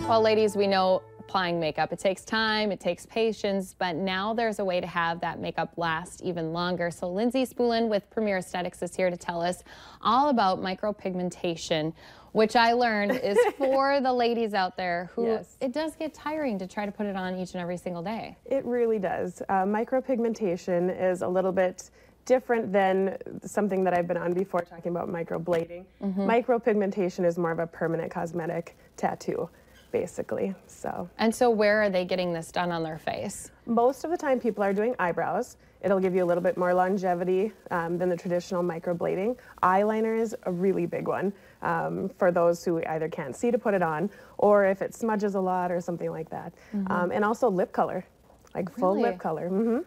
Well, ladies, we know applying makeup, it takes time, it takes patience, but now there's a way to have that makeup last even longer. So Lindsay Spoolin with Premier Aesthetics is here to tell us all about micropigmentation, which I learned is for the ladies out there who it does get tiring to try to put it on each and every single day. It really does. Micropigmentation is a little bit different than something that I've been on before, talking about microblading. Micropigmentation is more of a permanent cosmetic tattoo, basically. And so where are they getting this done on their face? Most of the time people are doing eyebrows. It'll give you a little bit more longevity than the traditional microblading. Eyeliner is a really big one for those who either can't see to put it on, or if it smudges a lot or something like that. And also lip color, like full lip color.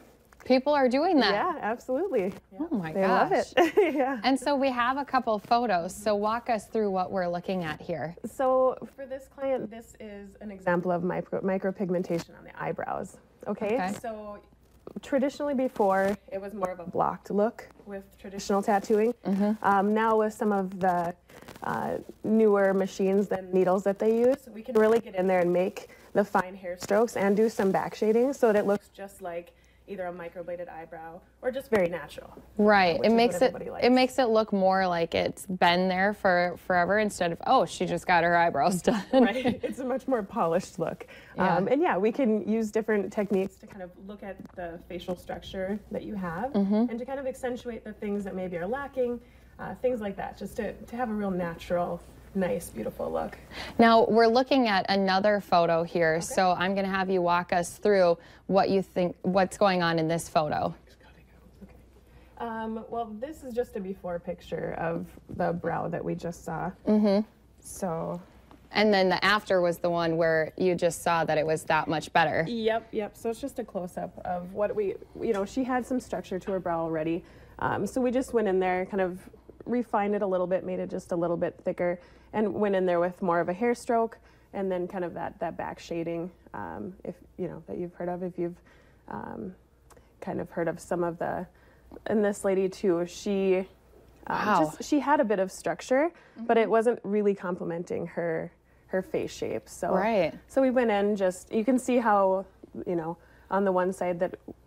People are doing that. Yeah, absolutely. Oh my They gosh. love it. Yeah. And so we have a couple photos. So walk us through what we're looking at here. So for this client, this is an example of micropigmentation on the eyebrows. Okay. So traditionally before, it was more of a blocked look with traditional tattooing. Now with some of the newer machines and needles that they use, we can really get in there and make the fine hair strokes and do some back shading so that it looks just like either a microbladed eyebrow or just very natural. Right. It makes it look more like it's been there for forever instead of, oh, she just got her eyebrows done. Right. It's a much more polished look. And yeah, we can use different techniques to kind of look at the facial structure that you have and to kind of accentuate the things that maybe are lacking, things like that, just to have a real natural, nice, beautiful look. Now we're looking at another photo here, so I'm going to have you walk us through what you think, what's going on in this photo. Well, this is just a before picture of the brow that we just saw. So. And then the after was the one where you just saw that it was that much better. Yep. So it's just a close-up of what she had some structure to her brow already. So we just went in there, kind of refined it a little bit, made it just a little bit thicker, and went in there with more of a hair stroke, and then kind of that back shading, if that you've heard of, if you've kind of heard of some of the. And this lady too, she she had a bit of structure, but it wasn't really complementing her face shape. So so we went in, just you can see how on the one side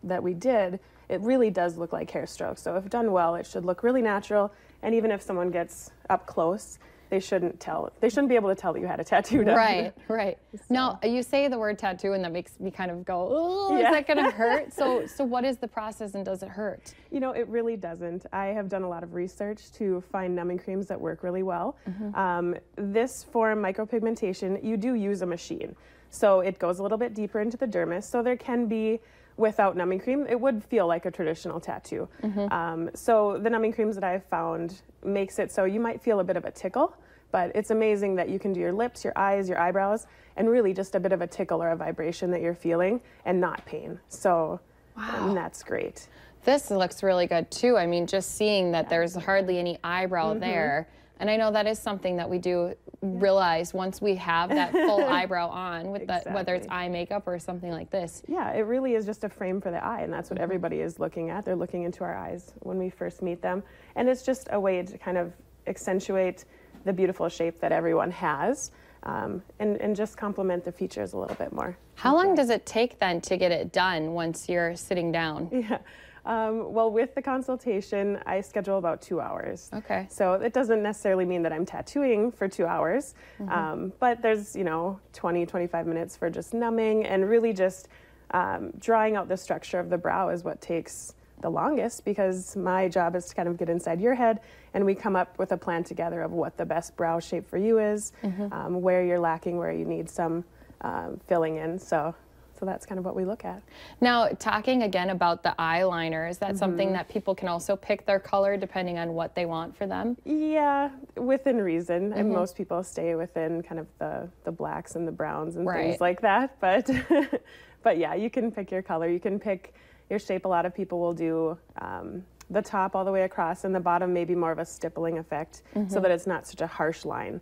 that we did, it really does look like hair strokes. So if done well, it should look really natural. And even if someone gets up close, they shouldn't be able to tell that you had a tattoo done. Right. So. Now, you say the word tattoo and that makes me kind of go, oh, is that going to hurt? So what is the process and does it hurt? It really doesn't. I have done a lot of research to find numbing creams that work really well. This form, micropigmentation, you do use a machine. So it goes a little bit deeper into the dermis. So there can be, without numbing cream, it would feel like a traditional tattoo. So the numbing creams that I've found makes it so you might feel a bit of a tickle, but it's amazing that you can do your lips, your eyes, your eyebrows, and really just a bit of a tickle or a vibration that you're feeling and not pain. So that's great. This looks really good too. I mean, just seeing that there's hardly any eyebrow there. And I know that is something that we do realize once we have that full eyebrow on, with whether it's eye makeup or something like this. Yeah, it really is just a frame for the eye, and that's what everybody is looking at. They're looking into our eyes when we first meet them. And it's just a way to kind of accentuate the beautiful shape that everyone has, and just complement the features a little bit more. How long does it take then to get it done once you're sitting down? Yeah. Well, with the consultation, I schedule about 2 hours. Okay. So it doesn't necessarily mean that I'm tattooing for 2 hours, but there's, 20, 25 minutes for just numbing, and really just drawing out the structure of the brow is what takes the longest, because my job is to kind of get inside your head and we come up with a plan together of what the best brow shape for you is, where you're lacking, where you need some filling in. So that's kind of what we look at. Now, talking again about the eyeliner, is that something that people can also pick their color depending on what they want for them? Yeah, within reason. And most people stay within kind of the blacks and the browns and things like that. But, but yeah, you can pick your color. You can pick your shape. A lot of people will do the top all the way across and the bottom maybe more of a stippling effect so that it's not such a harsh line.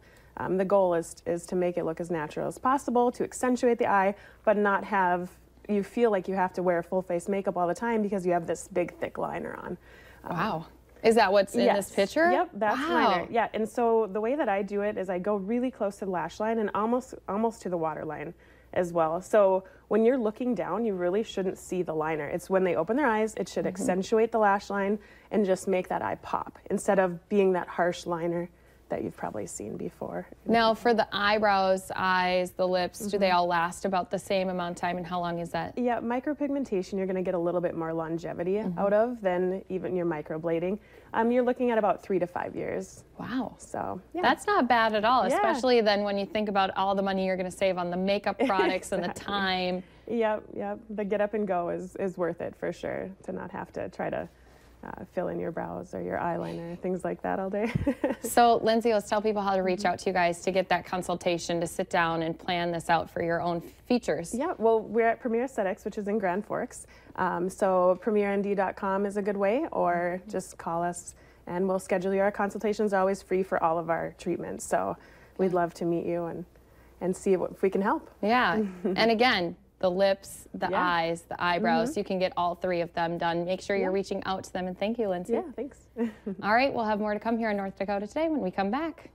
The goal is to make it look as natural as possible, to accentuate the eye, but not have you feel like you have to wear full face makeup all the time because you have this big thick liner on. Wow. Is that what's in this picture? Yep, that's wow. liner. Yeah, and so the way that I do it is I go really close to the lash line and almost to the waterline as well. So when you're looking down, you really shouldn't see the liner. It's when they open their eyes, it should accentuate the lash line and just make that eye pop instead of being that harsh liner that you've probably seen before. Now for the eyebrows, eyes, the lips, do they all last about the same amount of time, and how long is that? Yeah, micropigmentation you're going to get a little bit more longevity out of than even your microblading. You're looking at about 3 to 5 years. Wow. So yeah. That's not bad at all, Yeah. especially then when you think about all the money you're going to save on the makeup products and the time. Yep. The get up and go is worth it for sure, to not have to try to fill in your brows or your eyeliner, things like that all day. So, Lindsay, let's tell people how to reach out to you guys to get that consultation, to sit down and plan this out for your own features. Yeah, well, we're at Premier Aesthetics, which is in Grand Forks. So premiernd.com is a good way, or just call us and we'll schedule you. Our consultations are always free for all of our treatments. So we'd love to meet you and see if we can help. Yeah, and again, the lips, the eyes, the eyebrows, you can get all 3 of them done. Make sure you're reaching out to them, and thank you, Lindsay. Yeah, thanks. All right, we'll have more to come here in North Dakota Today when we come back.